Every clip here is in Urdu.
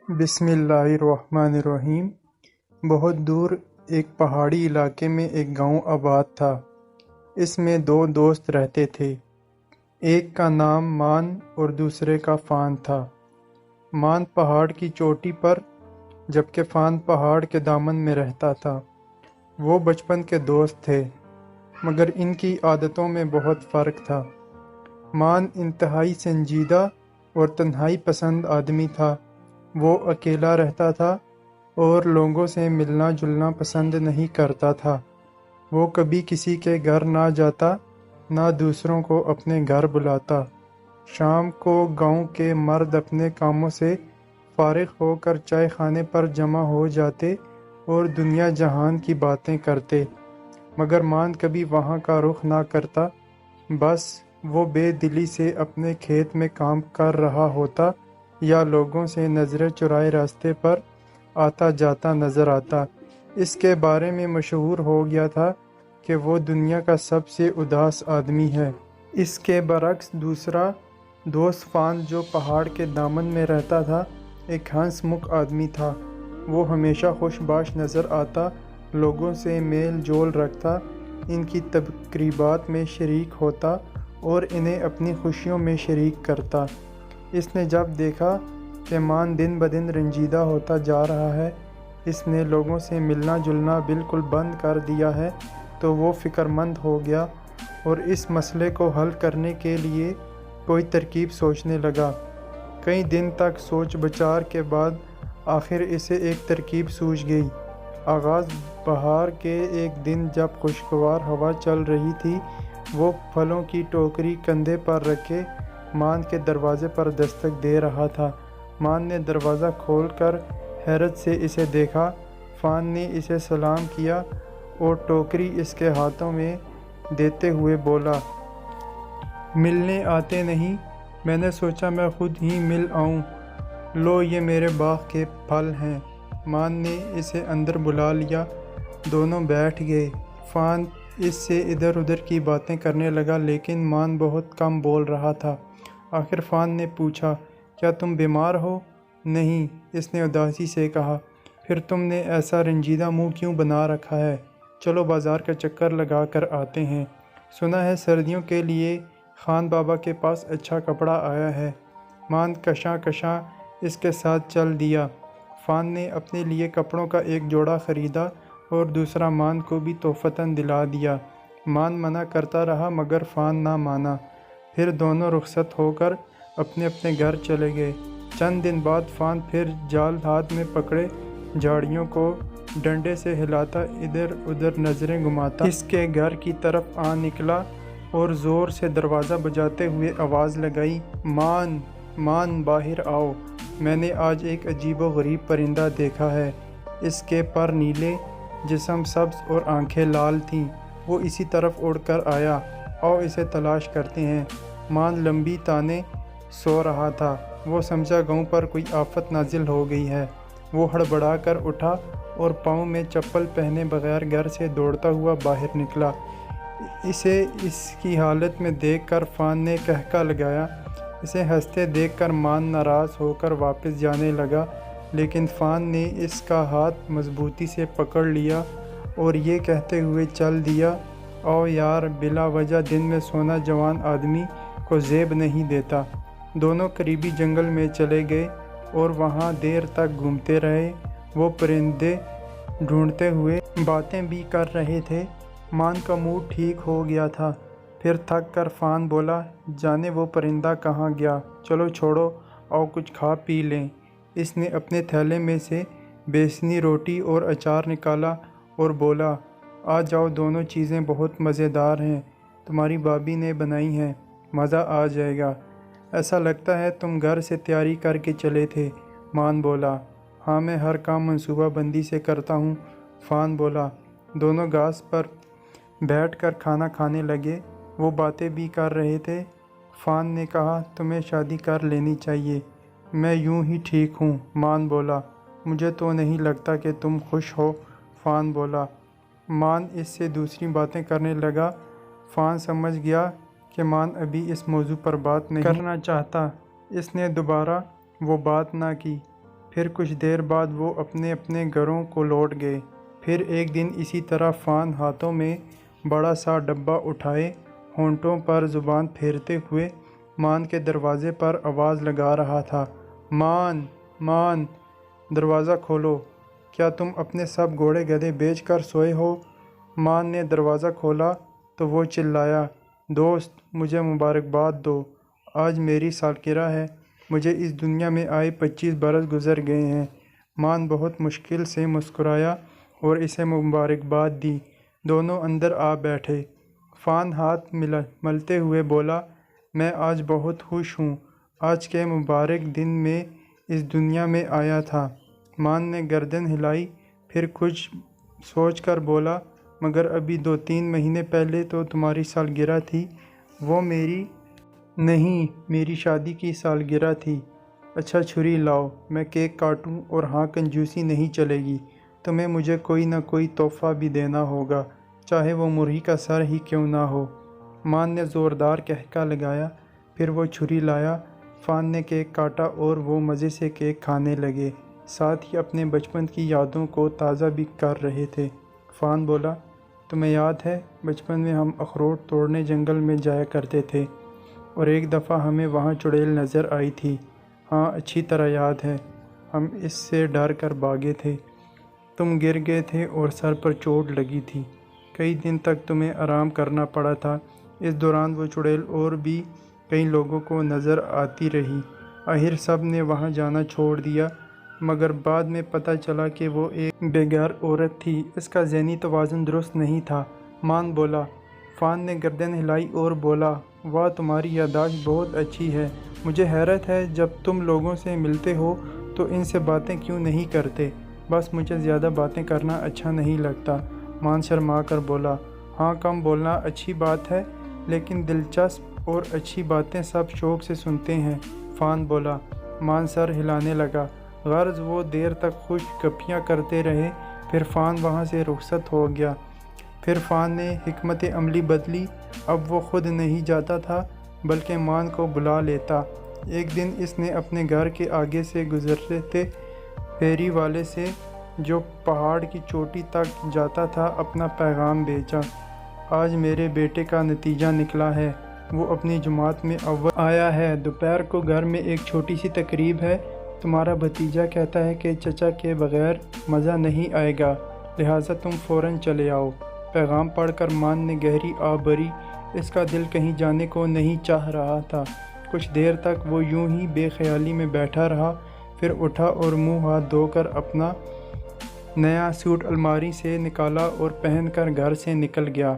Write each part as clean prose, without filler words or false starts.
بسم اللہ الرحمن الرحیم۔ بہت دور ایک پہاڑی علاقے میں ایک گاؤں آباد تھا۔ اس میں دو دوست رہتے تھے۔ ایک کا نام مان اور دوسرے کا فان تھا۔ مان پہاڑ کی چوٹی پر جبکہ فان پہاڑ کے دامن میں رہتا تھا۔ وہ بچپن کے دوست تھے مگر ان کی عادتوں میں بہت فرق تھا۔ مان انتہائی سنجیدہ اور تنہائی پسند آدمی تھا۔ وہ اکیلا رہتا تھا اور لوگوں سے ملنا جلنا پسند نہیں کرتا تھا۔ وہ کبھی کسی کے گھر نہ جاتا نہ دوسروں کو اپنے گھر بلاتا۔ شام کو گاؤں کے مرد اپنے کاموں سے فارغ ہو کر چائے خانے پر جمع ہو جاتے اور دنیا جہان کی باتیں کرتے، مگر مان کبھی وہاں کا رخ نہ کرتا۔ بس وہ بے دلی سے اپنے کھیت میں کام کر رہا ہوتا یا لوگوں سے نظریں چرائے راستے پر آتا جاتا نظر آتا۔ اس کے بارے میں مشہور ہو گیا تھا کہ وہ دنیا کا سب سے اداس آدمی ہے۔ اس کے برعکس دوسرا دوست فان جو پہاڑ کے دامن میں رہتا تھا ایک ہنس مکھ آدمی تھا۔ وہ ہمیشہ خوش باش نظر آتا، لوگوں سے میل جول رکھتا، ان کی تقریبات میں شریک ہوتا اور انہیں اپنی خوشیوں میں شریک کرتا۔ اس نے جب دیکھا کہ مان دن بدن رنجیدہ ہوتا جا رہا ہے، اس نے لوگوں سے ملنا جلنا بالکل بند کر دیا ہے، تو وہ فکر مند ہو گیا اور اس مسئلے کو حل کرنے کے لیے کوئی ترکیب سوچنے لگا۔ کئی دن تک سوچ بچار کے بعد آخر اسے ایک ترکیب سوجھ گئی۔ آغاز بہار کے ایک دن جب خوشگوار ہوا چل رہی تھی، وہ پھلوں کی ٹوکری کندھے پر رکھے مان کے دروازے پر دستک دے رہا تھا۔ مان نے دروازہ کھول کر حیرت سے اسے دیکھا۔ فان نے اسے سلام کیا اور ٹوکری اس کے ہاتھوں میں دیتے ہوئے بولا، ملنے آتے نہیں؟ میں نے سوچا میں خود ہی مل آؤں۔ لو یہ میرے باغ کے پھل ہیں۔ مان نے اسے اندر بلا لیا۔ دونوں بیٹھ گئے۔ فان اس سے ادھر ادھر کی باتیں کرنے لگا لیکن مان بہت کم بول رہا تھا۔ آخر فان نے پوچھا، کیا تم بیمار ہو؟ نہیں، اس نے اداسی سے کہا۔ پھر تم نے ایسا رنجیدہ منہ کیوں بنا رکھا ہے؟ چلو بازار کا چکر لگا کر آتے ہیں۔ سنا ہے سردیوں کے لیے خان بابا کے پاس اچھا کپڑا آیا ہے۔ مان کشاں کشاں اس کے ساتھ چل دیا۔ فان نے اپنے لیے کپڑوں کا ایک جوڑا خریدا اور دوسرا مان کو بھی تحفتاً دلا دیا۔ مان منع کرتا رہا مگر فان نہ مانا۔ پھر دونوں رخصت ہو کر اپنے اپنے گھر چلے گئے۔ چند دن بعد فان پھر جال ہاتھ میں پکڑے جھاڑیوں کو ڈنڈے سے ہلاتا ادھر ادھر نظریں گھماتا اس کے گھر کی طرف آ نکلا اور زور سے دروازہ بجاتے ہوئے آواز لگائی، مان مان باہر آؤ، میں نے آج ایک عجیب و غریب پرندہ دیکھا ہے۔ اس کے پر نیلے، جسم سبز اور آنکھیں لال تھیں۔ وہ اسی طرف اڑ کر آیا، آؤ اسے تلاش کرتے ہیں۔ مان لمبی تانے سو رہا تھا۔ وہ سمجھا گاؤں پر کوئی آفت نازل ہو گئی ہے۔ وہ ہڑبڑا کر اٹھا اور پاؤں میں چپل پہنے بغیر گھر سے دوڑتا ہوا باہر نکلا۔ اسے اس کی حالت میں دیکھ کر فان نے قہقہ لگایا۔ اسے ہنستے دیکھ کر مان ناراض ہو کر واپس جانے لگا لیکن فان نے اس کا ہاتھ مضبوطی سے پکڑ لیا اور یہ کہتے ہوئے چل دیا، او یار، بلا وجہ دن میں سونا جوان آدمی کو زیب نہیں دیتا۔ دونوں قریبی جنگل میں چلے گئے اور وہاں دیر تک گھومتے رہے۔ وہ پرندے ڈھونڈتے ہوئے باتیں بھی کر رہے تھے۔ مان کا موڈ ٹھیک ہو گیا تھا۔ پھر تھک کر فان بولا، جانے وہ پرندہ کہاں گیا؟ چلو چھوڑو، آؤ کچھ کھا پی لیں۔ اس نے اپنے تھیلے میں سے بیسنی روٹی اور اچار نکالا اور بولا، آ جاؤ، دونوں چیزیں بہت مزیدار ہیں، تمہاری بھابھی نے بنائی ہیں، مزہ آ جائے گا۔ ایسا لگتا ہے تم گھر سے تیاری کر کے چلے تھے۔ مان بولا، ہاں میں ہر کام منصوبہ بندی سے کرتا ہوں۔ فان بولا۔ دونوں گھاس پر بیٹھ کر کھانا کھانے لگے۔ وہ باتیں بھی کر رہے تھے۔ فان نے کہا، تمہیں شادی کر لینی چاہیے، میں یوں ہی ٹھیک ہوں۔ مان بولا، مجھے تو نہیں لگتا کہ تم خوش ہو۔ فان بولا۔ مان اس سے دوسری باتیں کرنے لگا۔ فان سمجھ گیا کہ مان ابھی اس موضوع پر بات نہیں کرنا چاہتا۔ اس نے دوبارہ وہ بات نہ کی۔ پھر کچھ دیر بعد وہ اپنے اپنے گھروں کو لوٹ گئے۔ پھر ایک دن اسی طرح فان ہاتھوں میں بڑا سا ڈبہ اٹھائے ہونٹوں پر زبان پھیرتے ہوئے مان کے دروازے پر آواز لگا رہا تھا، مان مان، دروازہ کھولو، کیا تم اپنے سب گھوڑے گدھے بیچ کر سوئے ہو؟ مان نے دروازہ کھولا تو وہ چلایا، دوست مجھے مبارکباد دو، آج میری سالگرہ ہے، مجھے اس دنیا میں آئے 25 برس گزر گئے ہیں۔ مان بہت مشکل سے مسکرایا اور اسے مبارکباد دی۔ دونوں اندر آ بیٹھے۔ فان ہاتھ ملتے ہوئے بولا، میں آج بہت خوش ہوں، آج کے مبارک دن میں اس دنیا میں آیا تھا۔ مان نے گردن ہلائی، پھر کچھ سوچ کر بولا، مگر ابھی 2-3 مہینے پہلے تو تمہاری سالگرہ تھی۔ وہ میری نہیں، میری شادی کی سالگرہ تھی۔ اچھا چھری لاؤ، میں کیک کاٹوں، اور ہاں کنجوسی نہیں چلے گی، تمہیں مجھے کوئی نہ کوئی تحفہ بھی دینا ہوگا، چاہے وہ مرغی کا سر ہی کیوں نہ ہو۔ مان نے زوردار قہقہ لگایا، پھر وہ چھری لایا۔ فان نے کیک کاٹا اور وہ مزے سے کیک کھانے لگے، ساتھ ہی اپنے بچپن کی یادوں کو تازہ بھی کر رہے تھے۔ فان بولا، تمہیں یاد ہے بچپن میں ہم اخروٹ توڑنے جنگل میں جایا کرتے تھے، اور ایک دفعہ ہمیں وہاں چڑیل نظر آئی تھی؟ ہاں اچھی طرح یاد ہے، ہم اس سے ڈر کر بھاگے تھے، تم گر گئے تھے اور سر پر چوٹ لگی تھی، کئی دن تک تمہیں آرام کرنا پڑا تھا۔ اس دوران وہ چڑیل اور بھی کئی لوگوں کو نظر آتی رہی، آخر سب نے وہاں جانا چھوڑ دیا، مگر بعد میں پتہ چلا کہ وہ ایک بے گھر عورت تھی، اس کا ذہنی توازن درست نہیں تھا۔ مان بولا۔ فان نے گردن ہلائی اور بولا، واہ تمہاری یادداشت بہت اچھی ہے، مجھے حیرت ہے جب تم لوگوں سے ملتے ہو تو ان سے باتیں کیوں نہیں کرتے؟ بس مجھے زیادہ باتیں کرنا اچھا نہیں لگتا۔ مان شرما کر بولا، ہاں کم بولنا اچھی بات ہے، لیکن دلچسپ اور اچھی باتیں سب شوق سے سنتے ہیں۔ فان بولا۔ مان سر ہلانے لگا، غرض وہ دیر تک خوش گپیاں کرتے رہے، پھر فان وہاں سے رخصت ہو گیا۔ پھر فان نے حکمت عملی بدلی، اب وہ خود نہیں جاتا تھا بلکہ مان کو بلا لیتا۔ ایک دن اس نے اپنے گھر کے آگے سے گزرتے پھیری والے سے، جو پہاڑ کی چوٹی تک جاتا تھا، اپنا پیغام بھیجا، آج میرے بیٹے کا نتیجہ نکلا ہے، وہ اپنی جماعت میں اول آیا ہے، دوپہر کو گھر میں ایک چھوٹی سی تقریب ہے، تمہارا بھتیجا کہتا ہے کہ چچا کے بغیر مزہ نہیں آئے گا، لہٰذا تم فوراً چلے آؤ۔ پیغام پڑھ کر مان نے گہری آہ بھری، اس کا دل کہیں جانے کو نہیں چاہ رہا تھا۔ کچھ دیر تک وہ یوں ہی بے خیالی میں بیٹھا رہا، پھر اٹھا اور منہ ہاتھ دھو کر اپنا نیا سوٹ الماری سے نکالا اور پہن کر گھر سے نکل گیا۔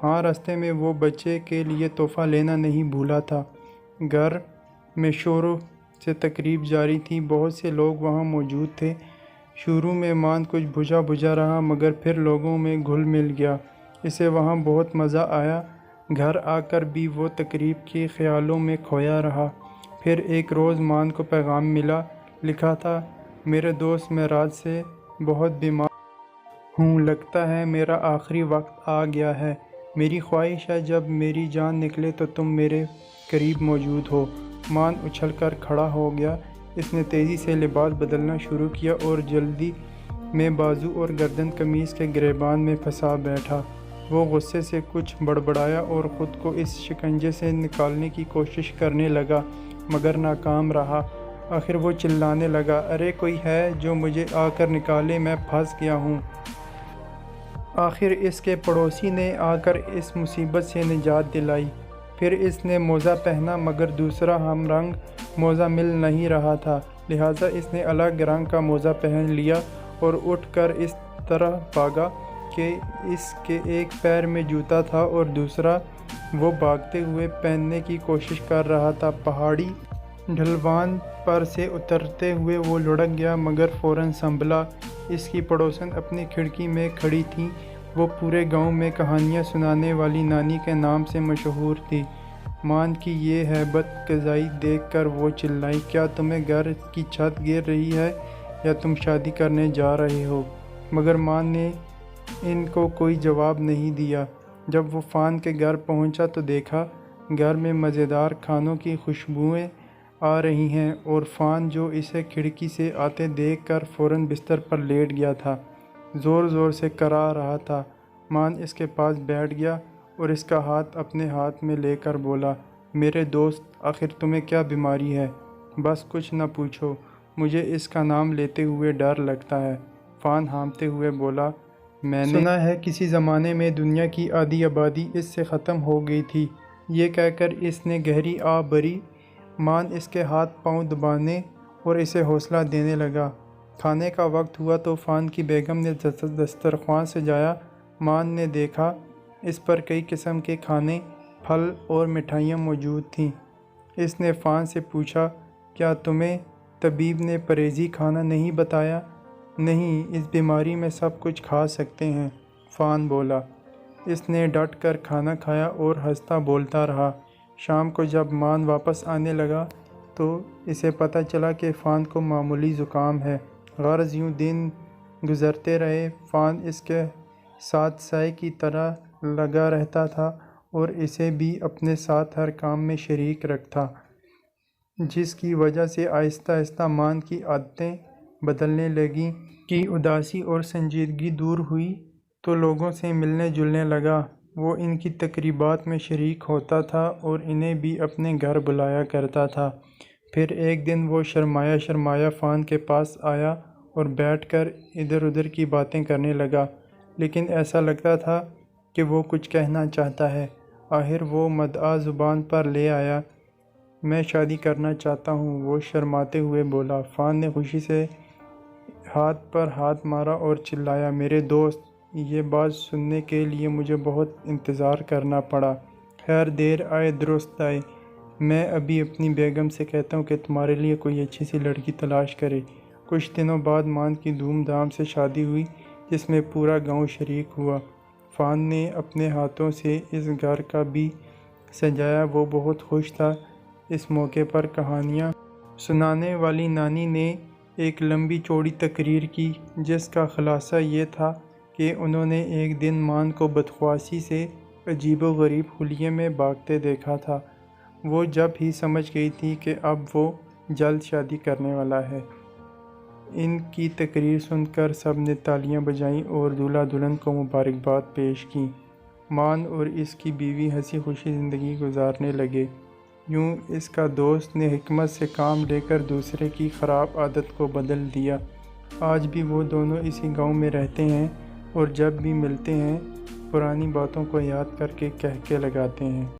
ہاں راستے میں وہ بچے کے لیے تحفہ لینا نہیں بھولا تھا۔ گھر میں شور سے تقریب جاری تھی، بہت سے لوگ وہاں موجود تھے۔ شروع میں مان کچھ بجھا بجھا رہا، مگر پھر لوگوں میں گھل مل گیا، اسے وہاں بہت مزہ آیا۔ گھر آ کر بھی وہ تقریب کے خیالوں میں کھویا رہا۔ پھر ایک روز مان کو پیغام ملا، لکھا تھا، میرے دوست میں رات سے بہت بیمار ہوں، لگتا ہے میرا آخری وقت آ گیا ہے، میری خواہش ہے جب میری جان نکلے تو تم میرے قریب موجود ہو۔ مان اچھل کر کھڑا ہو گیا، اس نے تیزی سے لباس بدلنا شروع کیا اور جلدی میں بازو اور گردن قمیص کے گریبان میں پھنسا بیٹھا۔ وہ غصے سے کچھ بڑبڑایا اور خود کو اس شکنجے سے نکالنے کی کوشش کرنے لگا، مگر ناکام رہا۔ آخر وہ چلانے لگا، ارے کوئی ہے جو مجھے آ کر نکالے، میں پھنس گیا ہوں۔ آخر اس کے پڑوسی نے آ کر اس مصیبت سے نجات دلائی۔ پھر اس نے موزہ پہنا، مگر دوسرا ہم رنگ موزہ مل نہیں رہا تھا، لہٰذا اس نے الگ رنگ کا موزہ پہن لیا اور اٹھ کر اس طرح بھاگا کہ اس کے ایک پیر میں جوتا تھا اور دوسرا وہ بھاگتے ہوئے پہننے کی کوشش کر رہا تھا۔ پہاڑی ڈھلوان پر سے اترتے ہوئے وہ لڑک گیا، مگر فوراً سنبھلا۔ اس کی پڑوسن اپنی کھڑکی میں کھڑی تھی، وہ پورے گاؤں میں کہانیاں سنانے والی نانی کے نام سے مشہور تھی۔ مان کی یہ ہیبت قضائی دیکھ کر وہ چلائی، کیا تمہیں گھر کی چھت گر رہی ہے یا تم شادی کرنے جا رہے ہو؟ مگر مان نے ان کو کوئی جواب نہیں دیا۔ جب وہ فان کے گھر پہنچا تو دیکھا، گھر میں مزیدار کھانوں کی خوشبوئیں آ رہی ہیں اور فان جو اسے کھڑکی سے آتے دیکھ کر فوراً بستر پر لیٹ گیا تھا، زور زور سے کرا رہا تھا۔ مان اس کے پاس بیٹھ گیا اور اس کا ہاتھ اپنے ہاتھ میں لے کر بولا، میرے دوست، آخر تمہیں کیا بیماری ہے؟ بس کچھ نہ پوچھو، مجھے اس کا نام لیتے ہوئے ڈر لگتا ہے۔ فان ہانپتے ہوئے بولا، میں نے سنا ہے کسی زمانے میں دنیا کی آدھی آبادی اس سے ختم ہو گئی تھی۔ یہ کہہ کر اس نے گہری آہ بھری۔ مان اس کے ہاتھ پاؤں دبانے اور اسے حوصلہ دینے لگا۔ کھانے کا وقت ہوا تو فان کی بیگم نے دسترخوان سجایا۔ مان نے دیکھا اس پر کئی قسم کے کھانے، پھل اور مٹھائیاں موجود تھیں۔ اس نے فان سے پوچھا، کیا تمہیں طبیب نے پرہیزی کھانا نہیں بتایا؟ نہیں، اس بیماری میں سب کچھ کھا سکتے ہیں، فان بولا۔ اس نے ڈٹ کر کھانا کھایا اور ہنستا بولتا رہا۔ شام کو جب مان واپس آنے لگا تو اسے پتہ چلا کہ فان کو معمولی زکام ہے۔ غرض یوں دن گزرتے رہے۔ فان اس کے ساتھ سائے کی طرح لگا رہتا تھا اور اسے بھی اپنے ساتھ ہر کام میں شریک رکھتا، جس کی وجہ سے آہستہ آہستہ مان کی عادتیں بدلنے لگیں۔ کی اداسی اور سنجیدگی دور ہوئی تو لوگوں سے ملنے جلنے لگا۔ وہ ان کی تقریبات میں شریک ہوتا تھا اور انہیں بھی اپنے گھر بلایا کرتا تھا۔ پھر ایک دن وہ شرمایا شرمایا فان کے پاس آیا اور بیٹھ کر ادھر ادھر کی باتیں کرنے لگا، لیکن ایسا لگتا تھا کہ وہ کچھ کہنا چاہتا ہے۔ آخر وہ مدعا زبان پر لے آیا، میں شادی کرنا چاہتا ہوں، وہ شرماتے ہوئے بولا۔ فان نے خوشی سے ہاتھ پر ہاتھ مارا اور چلایا، میرے دوست، یہ بات سننے کے لیے مجھے بہت انتظار کرنا پڑا۔ خیر دیر آئے درست آئے، میں ابھی اپنی بیگم سے کہتا ہوں کہ تمہارے لیے کوئی اچھی سی لڑکی تلاش کرے۔ کچھ دنوں بعد مان کی دھوم دھام سے شادی ہوئی، جس میں پورا گاؤں شریک ہوا۔ فان نے اپنے ہاتھوں سے اس گھر کا بھی سجایا، وہ بہت خوش تھا۔ اس موقع پر کہانیاں سنانے والی نانی نے ایک لمبی چوڑی تقریر کی، جس کا خلاصہ یہ تھا کہ انہوں نے ایک دن مان کو بدخواسی سے عجیب و غریب حلیے میں بھاگتے دیکھا تھا۔ وہ جب ہی سمجھ گئی تھی کہ اب وہ جلد شادی کرنے والا ہے۔ ان کی تقریر سن کر سب نے تالیاں بجائیں اور دولہا دلہن کو مبارکباد پیش کی۔ مان اور اس کی بیوی ہنسی خوشی زندگی گزارنے لگے۔ یوں اس کا دوست نے حکمت سے کام لے کر دوسرے کی خراب عادت کو بدل دیا۔ آج بھی وہ دونوں اسی گاؤں میں رہتے ہیں اور جب بھی ملتے ہیں پرانی باتوں کو یاد کر کے کہکے لگاتے ہیں۔